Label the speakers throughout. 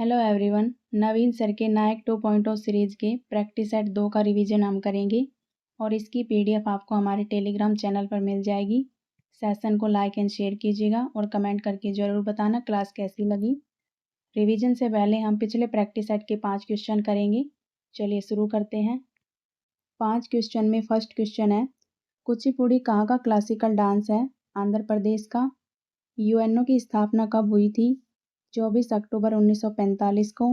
Speaker 1: Hello everyone, नवीन sir के नायक 2.0 series के practice set 2 का रिवीजन हम करेंगे और इसकी पीडीएफ आपको हमारे टेलीग्राम चैनल पर मिल जाएगी। सेशन को लाइक एंड शेयर कीजिएगा और कमेंट करके ज़रूर बताना क्लास कैसी लगी। रिवीजन से पहले हम पिछले प्रैक्टिस सेट के 5 क्वेश्चन करेंगे। चलिए शुरू करते हैं। 5 क्वेश्चन में फर्स्ट क्वेश्चन है, कुचिपुड़ी कहाँ का क्लासिकल डांस है? आंध्र प्रदेश का। यूएनओ की स्थापना कब हुई थी? 24 अक्टूबर 1945 को।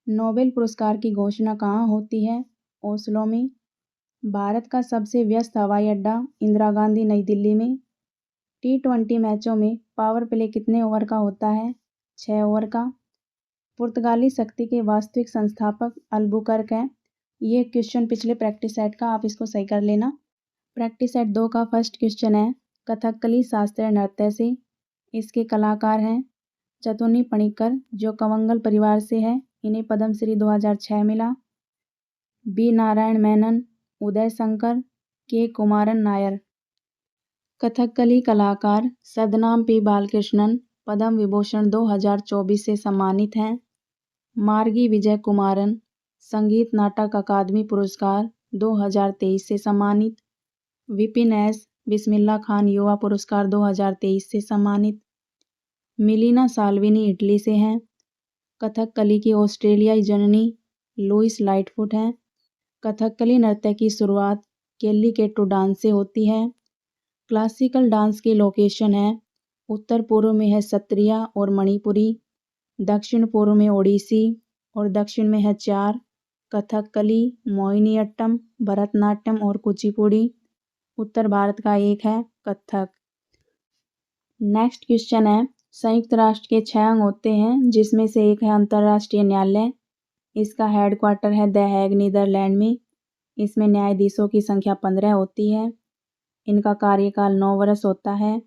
Speaker 1: नोबेल पुरस्कार की घोषणा कहाँ होती है? ओस्लो में। भारत का सबसे व्यस्त हवाई अड्डा इंदिरा गांधी नई दिल्ली में। T20 मैचों में पावर प्ले कितने ओवर का होता है? 6 ओवर का। पुर्तगाली शक्ति के वास्तविक संस्थापक अल्बुकर्क हैं। ये क्वेश्चन पिछले प्रैक्टिस सेट का, आप इसको सही कर लेना। प्रैक्टिस सेट 2 का फर्स्ट क्वेश्चन है, कथकली शास्त्रीय नृत्य से इसके कलाकार हैं चतुनी पणिक्कर, जो कवंगल परिवार से है। इन्हें पद्मश्री 2006 मिला। बी नारायण मेनन, उदय शंकर, के कुमारन नायर। कथकली कलाकार सदनाम पी बालकृष्णन पद्म विभूषण 2024 से सम्मानित हैं। मार्गी विजय कुमारन संगीत नाटक अकादमी पुरस्कार 2023 से सम्मानित। विपिन एस बिस्मिल्ला खान युवा पुरस्कार 2023 से सम्मानित। मिलीना साल्विनी इटली से हैं। कथकली की ऑस्ट्रेलियाई जननी लुइस लाइटफुट हैं। कथकली नृत्य की शुरुआत केल्लीकेट्टू डांस से होती है। क्लासिकल डांस की लोकेशन है, उत्तर पूर्व में है सत्रिया और मणिपुरी, दक्षिण पूर्व में ओडिसी और दक्षिण में है 4 कथकली, मोहिनीअट्टम, भरतनाट्यम और कुचिपुड़ी। उत्तर भारत का एक है कथक। नेक्स्ट क्वेश्चन है, संयुक्त राष्ट्र के 6 अंग होते हैं, जिसमें से एक है अंतर्राष्ट्रीय न्यायालय। इसका हेडक्वार्टर है द हैग नीदरलैंड में। इसमें न्यायाधीशों की संख्या 15 होती है। इनका कार्यकाल 9 वर्ष होता है।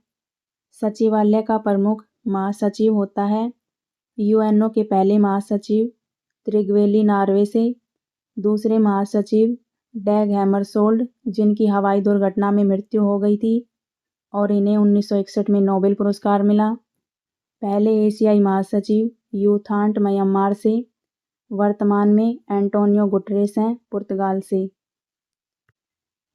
Speaker 1: सचिवालय का प्रमुख महासचिव होता है। यूएनओ के पहले महासचिव त्रिगवेली नॉर्वे से। दूसरे महासचिव डैग हैमरशोल्ड, जिनकी हवाई दुर्घटना में मृत्यु हो गई थी और इन्हें 1961 में नोबेल पुरस्कार मिला। पहले एशियाई महासचिव यूथांट म्यांमार से। वर्तमान में एंटोनियो गुटरेस हैं पुर्तगाल से।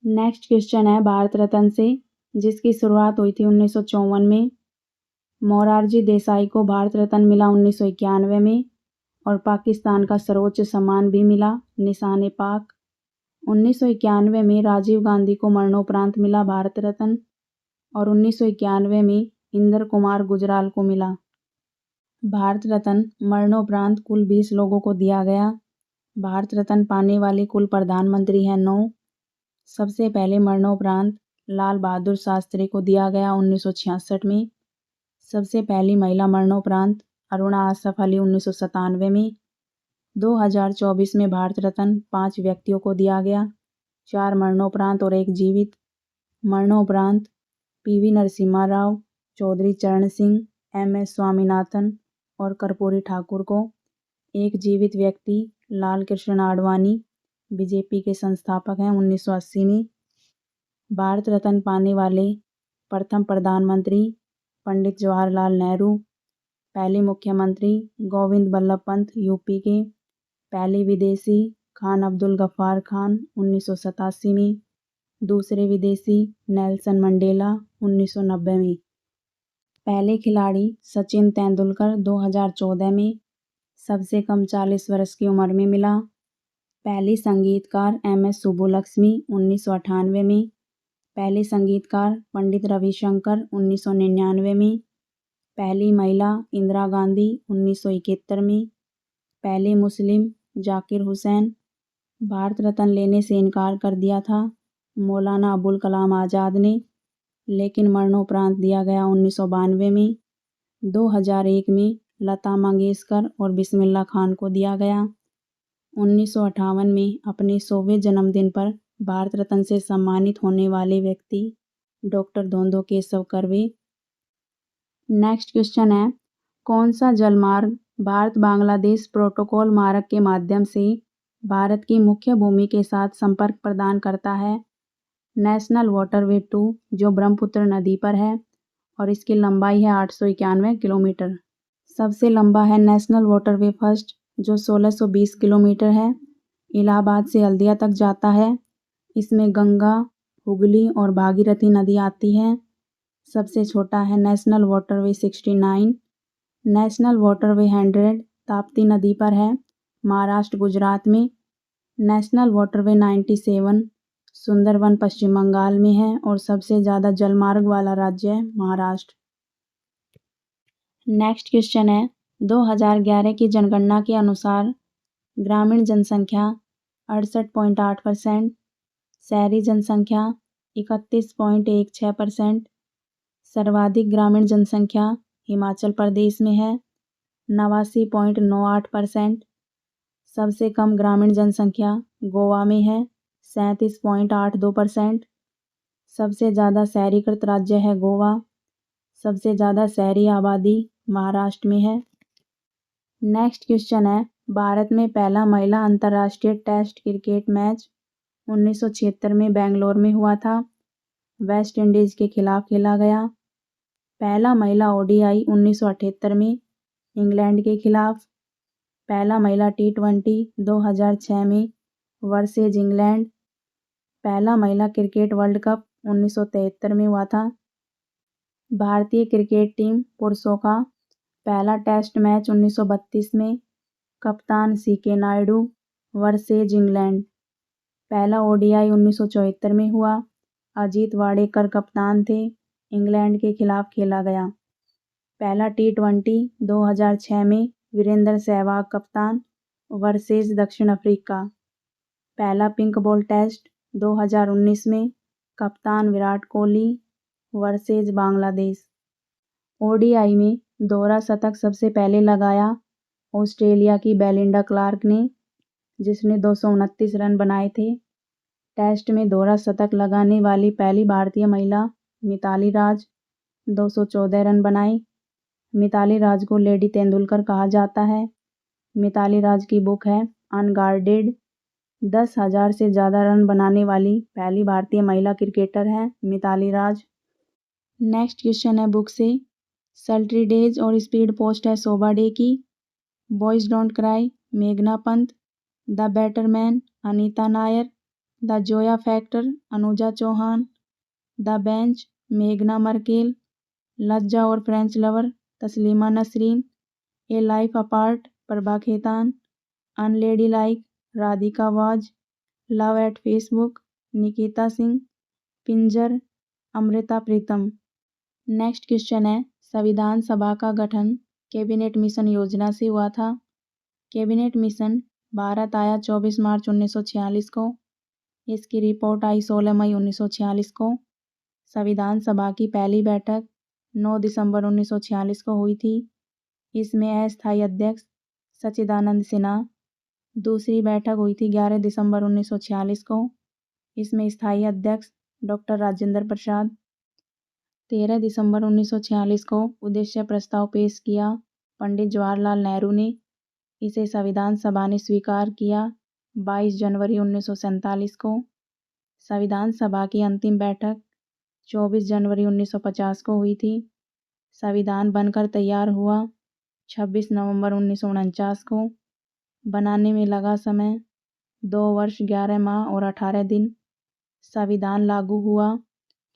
Speaker 1: नेक्स्ट क्वेश्चन है भारत रत्न से, जिसकी शुरुआत हुई थी 1954 में। मोरारजी देसाई को भारत रत्न मिला 1991 में और पाकिस्तान का सर्वोच्च सम्मान भी मिला, निशान पाक। 1991 में राजीव गांधी को मरणोपरांत मिला भारत रत्न और 1991 में इंदर कुमार गुजराल को मिला। भारत रत्न मरणोपरांत कुल 20 लोगों को दिया गया। भारत रत्न पाने वाले कुल प्रधानमंत्री हैं 9। सबसे पहले मरणोपरांत लाल बहादुर शास्त्री को दिया गया 1966 में। सबसे पहली महिला मरणोपरांत अरुणा आसफ अली 1997 में। 2024 में भारत रत्न 5 व्यक्तियों को दिया गया, 4 मरणोपरांत और 1 जीवित। मरणोपरांत PV नरसिम्हा राव, चौधरी चरण सिंह, MS स्वामीनाथन और कर्पूरी ठाकुर को। 1 जीवित व्यक्ति लाल कृष्ण आडवाणी, बीजेपी के संस्थापक हैं 1980 में। भारत रत्न पाने वाले प्रथम प्रधानमंत्री पंडित जवाहरलाल नेहरू। पहले मुख्यमंत्री गोविंद बल्लभ पंत यूपी के। पहले विदेशी खान अब्दुल गफ्फार खान 1987 में। दूसरे विदेशी नेल्सन मंडेला 1990 में। पहले खिलाड़ी सचिन तेंदुलकर 2014 में, सबसे कम 40 वर्ष की उम्र में मिला। पहली संगीतकार MS सुब्बुलक्ष्मी 1998 में। पहले संगीतकार पंडित रविशंकर 1999 में। पहली महिला इंदिरा गांधी 1971 में। पहले मुस्लिम जाकिर हुसैन। भारत रत्न लेने से इनकार कर दिया था मौलाना अबुल कलाम आज़ाद ने, लेकिन मरणोपरांत दिया गया 1992 में। 2001 में लता मंगेशकर और बिस्मिल्ला खान को दिया गया। 1958 में अपने 100वें जन्मदिन पर भारत रत्न से सम्मानित होने वाले व्यक्ति doctor Dhondo Keshav Karve. Next question है, कौन सा जलमार्ग भारत बांग्लादेश प्रोटोकॉल मार्ग के माध्यम से भारत की मुख्य भूमि के साथ संपर्क प्रदान करता है? नेशनल वाटरवे 2, जो ब्रह्मपुत्र नदी पर है और इसकी लंबाई है 891 किलोमीटर। सबसे लंबा है नेशनल वाटरवे फर्स्ट जो 1620 किलोमीटर है। इलाहाबाद से हल्दिया तक जाता है। इसमें गंगा, हुगली और भागीरथी नदी आती हैं। सबसे छोटा है national waterway 69। National waterway 100 Tapti नदी पर है, महाराष्ट्र गुजरात में। नेशनल वाटरवे 97 सुंदरवन पश्चिम बंगाल में है और सबसे ज़्यादा जलमार्ग वाला राज्य है महाराष्ट्र। नेक्स्ट क्वेश्चन है 2011 की जनगणना के अनुसार ग्रामीण जनसंख्या 68.8%, शहरी जनसंख्या 31.16%। सर्वाधिक ग्रामीण जनसंख्या हिमाचल प्रदेश में है 89.98%। सबसे कम ग्रामीण जनसंख्या गोवा में है 37.82%। सबसे ज़्यादा शहरीकृत राज्य है गोवा। सबसे ज़्यादा शहरी आबादी महाराष्ट्र में है। नेक्स्ट क्वेश्चन है भारत में पहला महिला अंतर्राष्ट्रीय टेस्ट क्रिकेट मैच 1976 में बेंगलोर में हुआ था। वेस्ट इंडीज़ के खिलाफ खेला गया। पहला महिला ओडीआई 1978 में इंग्लैंड के खिलाफ। पहला महिला T20 2006 में वर्सेज इंग्लैंड। पहला महिला क्रिकेट वर्ल्ड कप 1973 में हुआ था। भारतीय क्रिकेट टीम पुरुषों का पहला टेस्ट मैच 1932 में कप्तान CK नायडू वर्सेज इंग्लैंड। पहला ओडीआई 1974 में हुआ। अजीत वाडेकर कप्तान थे। इंग्लैंड के खिलाफ खेला गया। पहला T20 2006 में वीरेंद्र सहवाग कप्तान वर्सेज दक्षिण अफ्रीका। पहला पिंक बॉल टेस्ट 2019 में कप्तान विराट कोहली वर्सेज बांग्लादेश। ओडीआई में दोहरा शतक सबसे पहले लगाया ऑस्ट्रेलिया की बेलिंडा क्लार्क ने, जिसने 229 रन बनाए थे। टेस्ट में दोहरा शतक लगाने वाली पहली भारतीय महिला मिताली राज 214 रन बनाए। मिताली राज को लेडी तेंदुलकर कहा जाता है। मिताली राज की बुक है अनगार्डेड। 10,000 से ज़्यादा रन बनाने वाली पहली भारतीय महिला क्रिकेटर है मिताली राज। नेक्स्ट क्वेश्चन है बुक से सल्ट्री डेज और स्पीड पोस्ट है शोभा डे की। बॉयज़ डोंट क्राई मेघना Pant. The better man Anita Nair. The Zoya factor Anuja Chauhan. The bench मेघना मर्केल। लज्जा और French lover Taslima Nasreen. A life apart Prabha Khetan. अनलेडी like Radhika was. Love at Facebook Nikita Singh. Pinjar Amrita Pritam. Next question है संविधान सभा का गठन कैबिनेट मिशन योजना से हुआ था। कैबिनेट मिशन भारत आया 24 मार्च 1946 को। इसकी रिपोर्ट आई 16 मई 1946 को। संविधान सभा की पहली बैठक 9 दिसंबर 1946 को हुई थी। इसमें अस्थायी अध्यक्ष सच्चिदानंद सिन्हा। दूसरी बैठक हुई थी 11 दिसंबर 1946 को। इसमें स्थायी अध्यक्ष डॉक्टर राजेंद्र प्रसाद। 13 दिसंबर 1946 को उद्देश्य प्रस्ताव पेश किया पंडित जवाहरलाल नेहरू ने। इसे संविधान सभा ने स्वीकार किया 22 जनवरी 1947 को। संविधान सभा की अंतिम बैठक 24 जनवरी 1950 को हुई थी। संविधान बनकर तैयार हुआ 26 नवंबर 1949 को। बनाने में लगा समय 2 वर्ष 11 माह और 18 दिन। संविधान लागू हुआ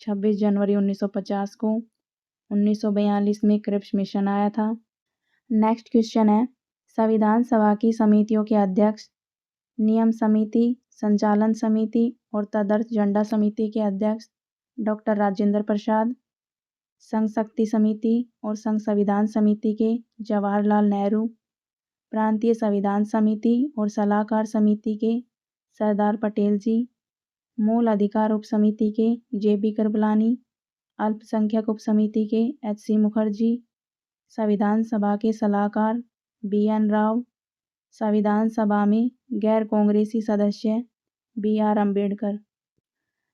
Speaker 1: 26 जनवरी 1950 को। 1942 में क्रिप्स मिशन आया था। नेक्स्ट क्वेश्चन है संविधान सभा की समितियों के अध्यक्ष नियम समिति, संचालन समिति और तदर्थ झंडा समिति के अध्यक्ष डॉक्टर राजेंद्र प्रसाद। संघ शक्ति समिति और संघ संविधान समिति के जवाहरलाल नेहरू। प्रांतीय संविधान समिति और सलाहकार समिति के सरदार पटेल जी। मूल अधिकार उप समिति के JB कृपलानी। अल्पसंख्यक उप समिति के HC मुखर्जी। संविधान सभा के सलाहकार BN राव। संविधान सभा में गैर कांग्रेसी सदस्य BR अम्बेडकर।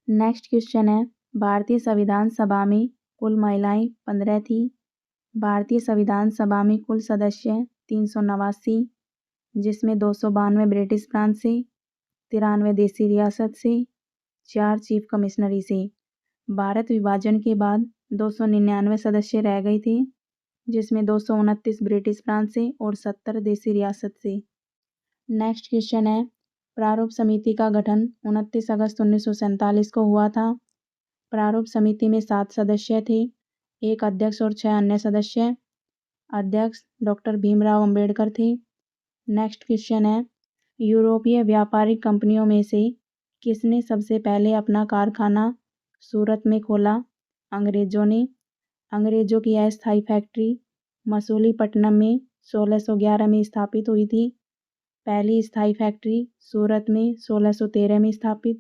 Speaker 1: नेक्स्ट क्वेश्चन है भारतीय संविधान सभा में कुल महिलाएं 15 थी। भारतीय संविधान सभा में कुल सदस्य 389, जिसमें 292 ब्रिटिश प्रांत से, 93 देसी रियासत से, 4 चीफ कमिश्नरी से। भारत विभाजन के बाद 299 सदस्य रह गए थे। जिसमें 229 ब्रिटिश प्रांत से और 70 देसी रियासत से। नेक्स्ट क्वेश्चन है, प्रारूप समिति का गठन 29 अगस्त 1947 को हुआ था। प्रारूप समिति में 7 सदस्य थे, एक अध्यक्ष और 6 अन्य सदस्य। अध्यक्ष डॉक्टर भीमराव अंबेडकर थे। नेक्स्ट क्वेश्चन है, यूरोपीय व्यापारिक कंपनियों में से किसने सबसे पहले अपना कारखाना सूरत में खोला? अंग्रेजों ने। अंग्रेजों की अस्थायी फैक्ट्री मसूलीपट्टनम में 1611 में स्थापित हुई थी। पहली स्थायी फैक्ट्री सूरत में 1613 में स्थापित।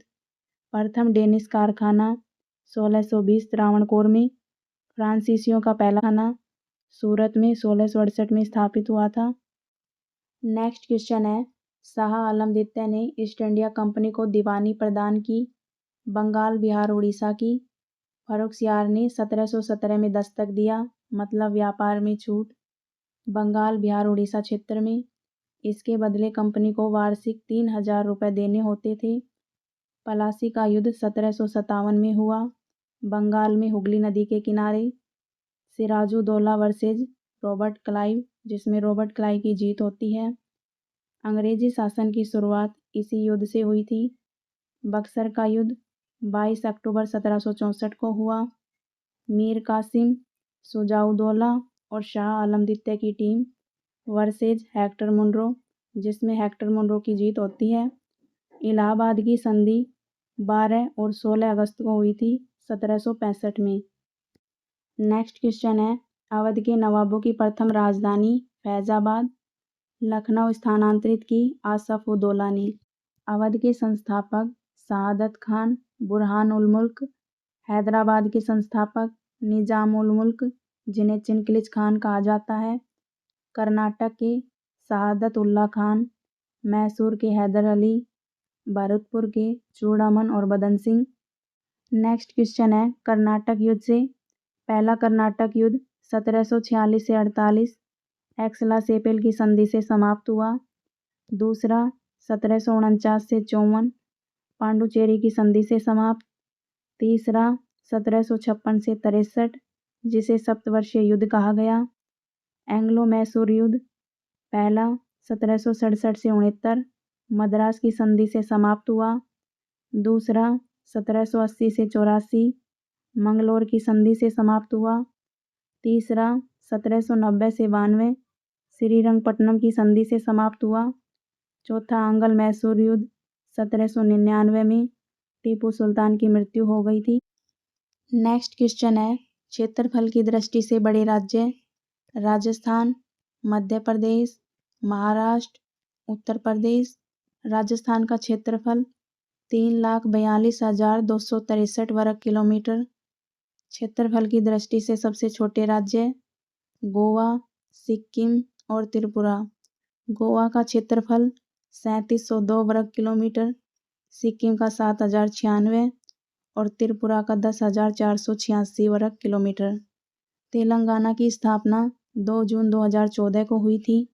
Speaker 1: प्रथम डेनिश कारखाना 1620 त्रावणकोर में। फ्रांसीसियों का पहला कारखाना सूरत में 1668 में स्थापित हुआ था। नेक्स्ट क्वेश्चन है, शाह आलम द्वितीय ने ईस्ट इंडिया कंपनी को दीवानी प्रदान की। बंगाल, बिहार, उड़ीसा की। फर्रुखसियार ने 1717 में दस्तक दिया, मतलब व्यापार में छूट। बंगाल, बिहार, उड़ीसा क्षेत्र में। इसके बदले कंपनी को वार्षिक 3000 रुपये देने होते थे। पलासी का युद्ध 1757 में हुआ, बंगाल में हुगली नदी के किनारे। सिराजुद्दौला वर्सेज रॉबर्ट क्लाइव, जिसमें रॉबर्ट क्लाइव की जीत होती है। अंग्रेजी शासन की शुरुआत इसी युद्ध से हुई थी। बक्सर का युद्ध 22 अक्टूबर 1764 को हुआ। मीर कासिम, शुजाउद्दौला और शाह आलम द्वितीय की टीम वर्सेज हेक्टर मुनरो, जिसमें हेक्टर मुनरो की जीत होती है। इलाहाबाद की संधि 12 और 16 अगस्त को हुई थी 1765 में। नेक्स्ट क्वेश्चन है, अवध के नवाबों की प्रथम राजधानी फैजाबाद, लखनऊ स्थानांतरित की आसफ उद्दौला ने। अवध के संस्थापक शहादत खान, बुरहान उल मुल्क। हैदराबाद के संस्थापक निजाम उल मुल्क, जिन्हें चिनकिलिच खान कहा जाता है। कर्नाटक के शहादत उल्ला खान। मैसूर के हैदर अली। भरतपुर के चूड़ामन और बदन सिंह। नेक्स्ट क्वेश्चन है, कर्नाटक युद्ध से। पहला कर्नाटक युद्ध 1746 से 48 एक्सला सेपेल की संधि से समाप्त हुआ। दूसरा 1749 से 54 पांडुचेरी की संधि से समाप्त। तीसरा 1756 से 63, जिसे सप्तवर्षीय युद्ध कहा गया। एंग्लो मैसूर युद्ध पहला 1767 से 69 मद्रास की संधि से समाप्त हुआ। दूसरा 1780 से 84 मंगलोर की संधि से समाप्त हुआ। तीसरा 1790 से 92 श्रीरंगपट्टनम की संधि से समाप्त हुआ। चौथा आंग्ल मैसूर युद्ध 1799 में टीपू सुल्तान की मृत्यु हो गई थी। नेक्स्ट क्वेश्चन है, क्षेत्रफल की दृष्टि से बड़े राज्य। राजस्थान, मध्य प्रदेश, महाराष्ट्र, उत्तर प्रदेश। राजस्थान का क्षेत्रफल 3,42,263 वर्ग किलोमीटर। क्षेत्रफल की दृष्टि से सबसे छोटे राज्य गोवा, सिक्किम और त्रिपुरा। गोवा का क्षेत्रफल 3702 वर्ग किलोमीटर, सिक्किम का 7096 और त्रिपुरा का 10,486 वर्ग किलोमीटर। तेलंगाना की स्थापना 2 जून 2014 को हुई थी।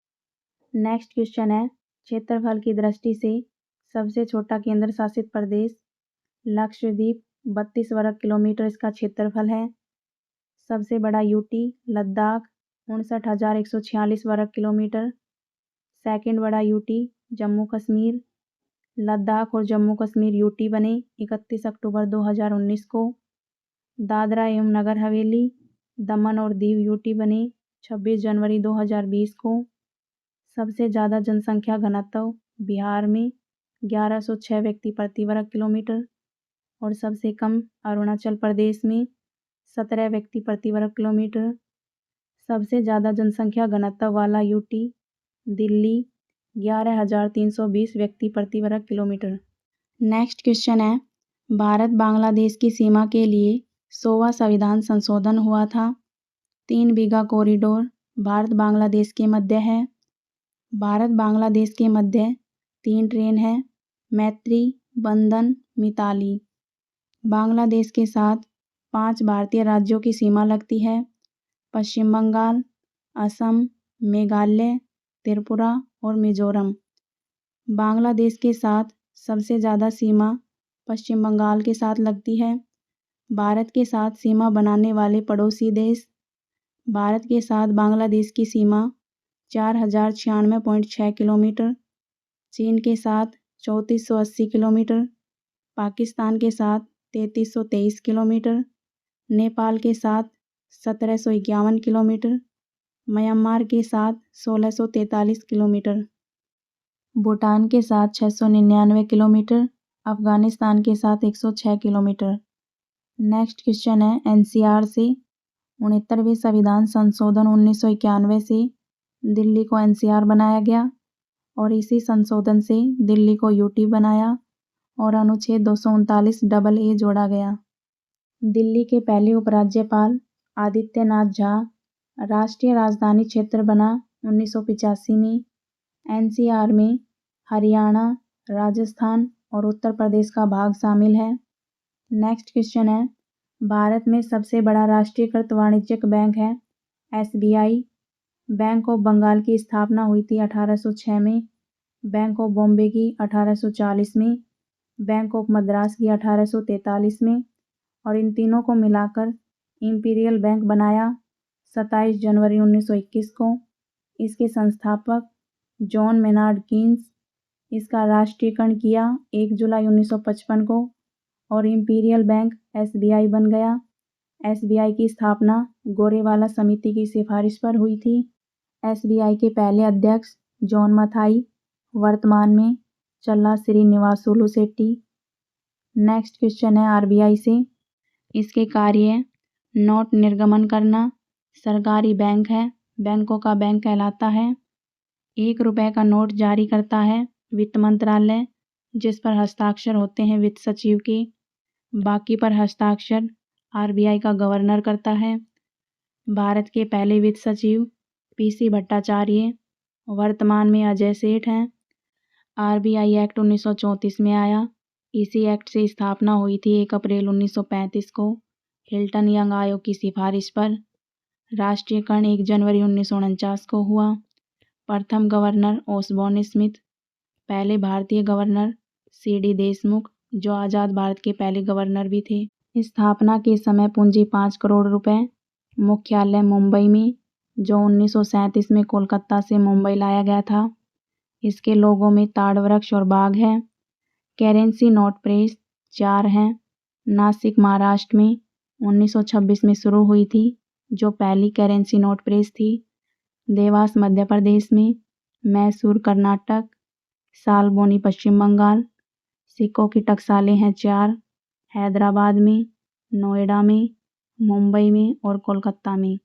Speaker 1: नेक्स्ट क्वेश्चन है, क्षेत्रफल की दृष्टि से सबसे छोटा केंद्र शासित प्रदेश लक्षद्वीप 32 वर्ग किलोमीटर इसका क्षेत्रफल है। सबसे बड़ा यूटी लद्दाख 59,146 वर्ग किलोमीटर। सेकंड बड़ा यूटी जम्मू कश्मीर। लद्दाख और जम्मू कश्मीर यूटी बने 31 अक्टूबर 2019 को। दादरा एवं नगर हवेली, दमन और दीव यूटी बने 26 जनवरी 2020 को। सबसे ज़्यादा जनसंख्या घनत्व बिहार में 1106 व्यक्ति प्रति वर्ग किलोमीटर और सबसे कम अरुणाचल प्रदेश में 17 व्यक्ति प्रति वर्ग किलोमीटर। सबसे ज़्यादा जनसंख्या घनत्व वाला यूटी दिल्ली 11,320 व्यक्ति प्रति वर्ग किलोमीटर। नेक्स्ट क्वेश्चन है, भारत बांग्लादेश की सीमा के लिए 100वां संविधान संशोधन हुआ था। 3 बीघा कॉरिडोर भारत बांग्लादेश के मध्य है। भारत बांग्लादेश के मध्य 3 ट्रेन है, मैत्री, बंधन, मिताली। बांग्लादेश के साथ 5 भारतीय राज्यों की सीमा लगती है, पश्चिम बंगाल, असम, मेघालय, त्रिपुरा और मिजोरम। बांग्लादेश के साथ सबसे ज़्यादा सीमा पश्चिम बंगाल के साथ लगती है। भारत के साथ सीमा बनाने वाले पड़ोसी देश भारत के साथ बांग्लादेश की सीमा 4096.6 किलोमीटर, चीन के साथ 3480 किलोमीटर, पाकिस्तान के साथ 3323 किलोमीटर, नेपाल के साथ 1751 किलोमीटर, म्यांमार के साथ 1643 किलोमीटर, भूटान के साथ 699 किलोमीटर, अफगानिस्तान के साथ 106 किलोमीटर। नेक्स्ट क्वेश्चन है एनसीआर से। 69वें संविधान संशोधन 1991 से दिल्ली को एनसीआर बनाया गया और इसी संशोधन से दिल्ली को यूटी बनाया और अनुच्छेद 239 AA जोड़ा गया। दिल्ली के पहले उपराज्यपाल आदित्यनाथ झा राष्ट्रीय राजधानी क्षेत्र बना 1985 में। एनसीआर में हरियाणा, राजस्थान और उत्तर प्रदेश का भाग शामिल है। नेक्स्ट क्वेश्चन है भारत में सबसे बड़ा राष्ट्रीयकृत वाणिज्यिक बैंक है एसबीआई। बैंक ऑफ बंगाल की स्थापना हुई थी 1806 में, बैंक ऑफ बॉम्बे की 1840 में, बैंक ऑफ मद्रास की 1843 में और इन तीनों को मिलाकर इंपीरियल बैंक बनाया 27 जनवरी 1921 को। इसके संस्थापक जॉन मेनार्ड कीन्स। इसका राष्ट्रीयकरण किया 1 जुलाई 1955 को और इंपीरियल बैंक एसबीआई बन गया। एसबीआई की स्थापना गोरेवाला समिति की सिफारिश पर हुई थी। एसबीआई के पहले अध्यक्ष जॉन मथाई, वर्तमान में चल्ला श्रीनिवासुलु शेट्टी। नेक्स्ट क्वेश्चन है आरबीआई से। इसके कार्य नोट निर्गमन करना, सरकारी बैंक है, बैंकों का बैंक कहलाता है। 1 रुपए का नोट जारी करता है वित्त मंत्रालय, जिस पर हस्ताक्षर होते हैं वित्त सचिव के। बाकी पर हस्ताक्षर आरबीआई का गवर्नर करता है। भारत के पहले वित्त सचिव पीसी भट्टाचार्य, वर्तमान में अजय सेठ हैं। आरबीआई एक्ट 1934 में आया। इसी एक्ट से स्थापना हुई थी 1 अप्रैल 1935 को हिल्टन यंग आयोग की सिफारिश पर। राष्ट्रीयकरण 1 जनवरी 1949 को हुआ। प्रथम गवर्नर ओसबॉर्न स्मिथ, पहले भारतीय गवर्नर सीडी देशमुख, जो आज़ाद भारत के पहले गवर्नर भी थे। स्थापना के समय पूंजी 5 करोड़ रुपए। मुख्यालय मुंबई में, जो 1937 में कोलकाता से मुंबई लाया गया था। इसके लोगों में ताड़ वृक्ष और बाघ है। करेंसी नोट प्रेस 4 हैं। नासिक महाराष्ट्र में 1926 में शुरू हुई थी, जो पहली करेंसी नोट प्रेस थी। देवास मध्य प्रदेश में, मैसूर कर्नाटक, सालबोनी पश्चिम बंगाल। सिक्कों की टकसालें हैं 4, हैदराबाद में, नोएडा में, मुंबई में और कोलकाता में।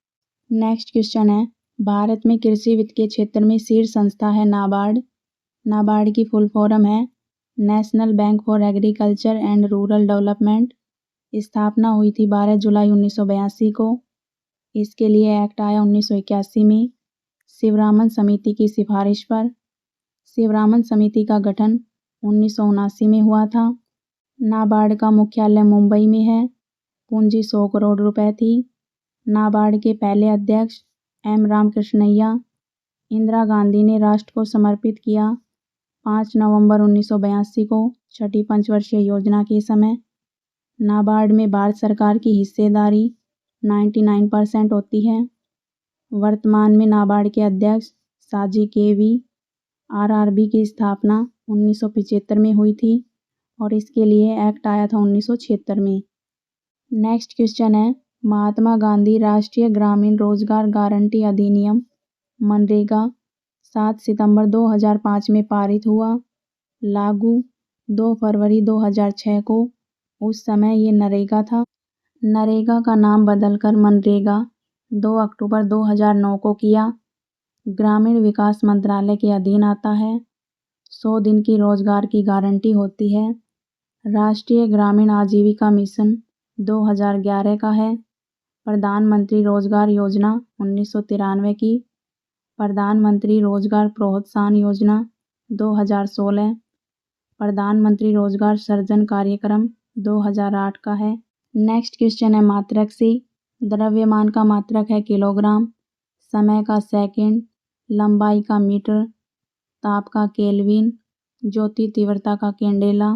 Speaker 1: नेक्स्ट क्वेश्चन है भारत में कृषि वित्त के क्षेत्र में शीर्ष संस्था है नाबार्ड। नाबार्ड की फुल फॉर्म है national bank for agriculture and rural development. स्थापना हुई थी 12 जुलाई 1982 को। इसके लिए एक्ट आया 1981 में शिवरामन समिति की सिफारिश पर। शिवरामन समिति का गठन 1979 में हुआ था। नाबार्ड का मुख्यालय मुंबई में है। पूंजी 100 करोड़ रुपए थी। नाबार्ड के पहले अध्यक्ष एम रामकृष्णैया। इंदिरा गांधी ने राष्ट्र को समर्पित किया 5 नवंबर 1982 को छठी पंचवर्षीय योजना के समय। नाबार्ड में भारत सरकार की हिस्सेदारी 99% होती है। वर्तमान में नाबार्ड के अध्यक्ष साजी केवी। आरआरबी की स्थापना 1975 में हुई थी और इसके लिए एक्ट आया था 1976 में। नेक्स्ट क्वेश्चन है महात्मा गांधी राष्ट्रीय ग्रामीण रोजगार गारंटी अधिनियम मनरेगा 7 सितंबर 2005 में पारित हुआ। लागू 2 फरवरी 2006 को। उस समय ये नरेगा था। नरेगा का नाम बदलकर मनरेगा 2 अक्टूबर 2009 को किया। ग्रामीण विकास मंत्रालय के अधीन आता है। 100 दिन की रोजगार की गारंटी होती है। राष्ट्रीय ग्रामीण आजीविका मिशन 2011 का है। प्रधानमंत्री रोजगार योजना 1993 की। प्रधानमंत्री रोजगार प्रोत्साहन योजना 2016। प्रधानमंत्री रोजगार सृजन कार्यक्रम 2008 का है। नेक्स्ट क्वेश्चन है मात्रक से। द्रव्यमान का मात्रक है किलोग्राम, समय का सेकंड, लंबाई का मीटर, ताप का केल्विन, ज्योति तीव्रता का कैंडेला,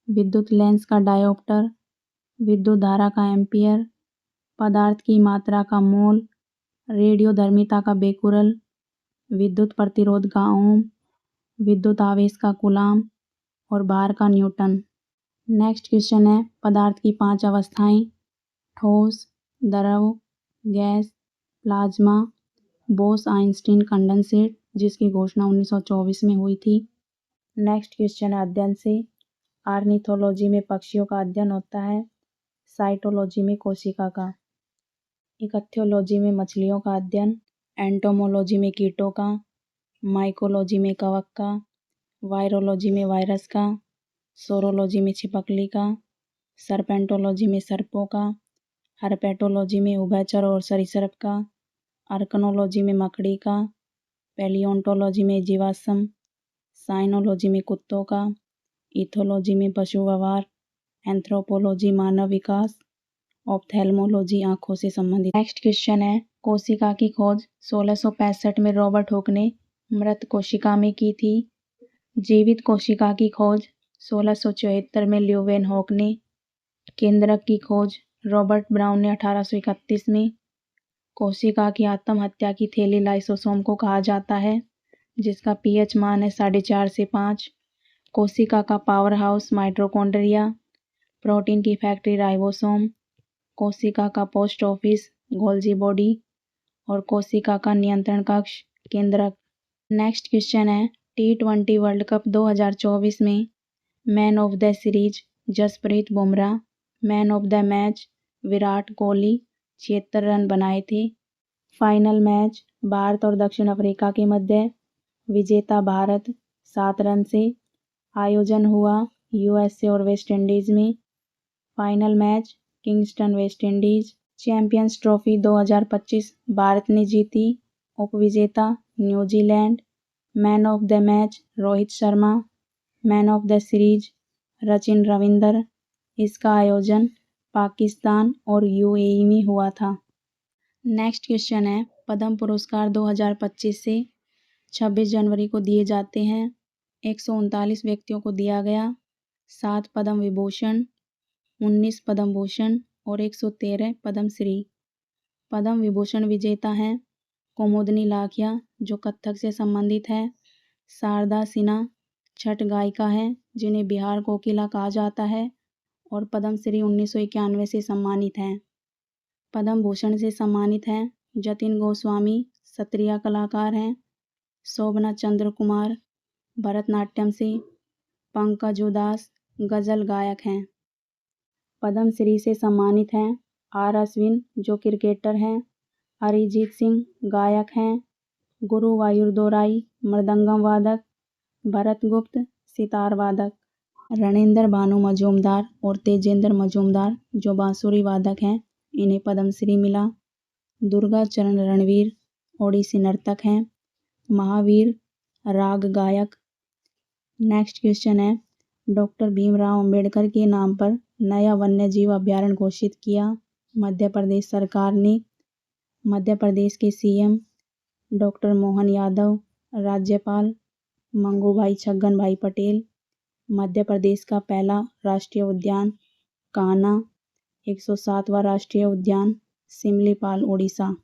Speaker 1: विद्युत लेंस का डायोप्टर, विद्युत धारा का एम्पियर, पदार्थ की मात्रा का मोल, रेडियोधर्मिता का बेकुरल, विद्युत प्रतिरोध का ओम, विद्युत आवेश का कूलाम और भार का न्यूटन। नेक्स्ट क्वेश्चन है पदार्थ की 5 अवस्थाएं, ठोस, द्रव, गैस, प्लाज्मा, बोस-आइंस्टीन कंडेंसेट, जिसकी घोषणा 1924 में हुई थी। नेक्स्ट क्वेश्चन है अध्ययन से। ऑर्निथोलॉजी में पक्षियों का अध्ययन होता है, साइटोलॉजी में कोशिका का, इक्थियोलॉजी में मछलियों का अध्ययन, एंटोमोलॉजी में कीटों का, माइकोलॉजी में कवक का, वायरोलॉजी में वायरस का, सोरोलॉजी में छिपकली का, सर्पेंटोलॉजी में सर्पों का, हर्पेटोलॉजी में उभयचर और सरीसृप का, आर्कनोलॉजी में मकड़ी का, पैलियोंटोलॉजी में जीवाश्म, साइनोलॉजी में कुत्तों का, इथोलॉजी में पशु व्यवहार, एंथ्रोपोलॉजी मानव विकास, ऑप्थेल्मोलॉजी आंखों से संबंधित। नेक्स्ट क्वेश्चन है कोशिका की खोज 1665 में रॉबर्ट हुक ने मृत कोशिका में की थी। जीवित कोशिका की खोज 1674 में ल्यूवेन हॉक ने, केंद्रक की खोज रॉबर्ट ब्राउन ने 1831 में। कोशिका की आत्महत्या की थैली लाइसोसोम को कहा जाता है, जिसका पीएच मान है 4.5 से 5। कोशिका का पावर हाउस माइटोकॉन्ड्रिया, प्रोटीन की फैक्ट्री राइबोसोम, कोशिका का पोस्ट ऑफिस गोल्जी बॉडी और कोशिका का नियंत्रण कक्ष केंद्रक। नेक्स्ट क्वेश्चन है T20 वर्ल्ड कप 2024 में man of the series Jasprit Bumrah, man of the match Virat Kohli 76 run बनाए थे। फाइनल मैच भारत और दक्षिण अफ्रीका के मध्य, विजेता भारत 7 रन से। आयोजन हुआ यूएसए और वेस्ट इंडीज में। Final match Kingston West Indies. Champions trophy 2025 Bharat ने जीती, उपविजेता New Zealand. Man of the match Rohit Sharma, man of the series Sachin Ravindra. इसका आयोजन पाकिस्तान और यूएई में हुआ था। नेक्स्ट क्वेश्चन है पद्म पुरस्कार 2025 से 26 जनवरी को दिए जाते हैं। 139 व्यक्तियों को दिया गया, 7 पद्म विभूषण, 19 पद्म भूषण और 113 पद्मश्री। पद्म विभूषण विजेता हैं कुमुदनी लाखिया जो कथक से संबंधित है, शारदा सिन्हा छठ गायिका है जिन्हें बिहार कोकिला कहा जाता है और पद्मश्री 1991 से सम्मानित हैं। पद्म भूषण से सम्मानित हैं जतिन गोस्वामी सत्रिया कलाकार हैं, शोभना चंद्र कुमार भरतनाट्यम से, पंकज उदास गजल गायक हैं। पद्मश्री से सम्मानित हैं आर अश्विन जो क्रिकेटर हैं, अरिजीत सिंह गायक हैं, गुरु वायुरदोराई मृदंगम वादक, भरत गुप्त सितार वादक, रणेंद्र भानु मजूमदार और तेजेंद्र मजूमदार जो बांसुरी वादक हैं, इन्हें पद्मश्री मिला। दुर्गा चरण रणवीर ओडिसी नर्तक हैं, महावीर राग गायक। नेक्स्ट क्वेश्चन है डॉक्टर भीमराव अंबेडकर के नाम पर नया वन्य जीव अभयारण्य घोषित किया मध्य प्रदेश सरकार ने। मध्य प्रदेश के सीएम डॉक्टर मोहन यादव, राज्यपाल मंगूभाई छगन भाई पटेल। मध्य प्रदेश का पहला राष्ट्रीय उद्यान कान्हा, 107वां राष्ट्रीय उद्यान सिमलीपाल उड़ीसा।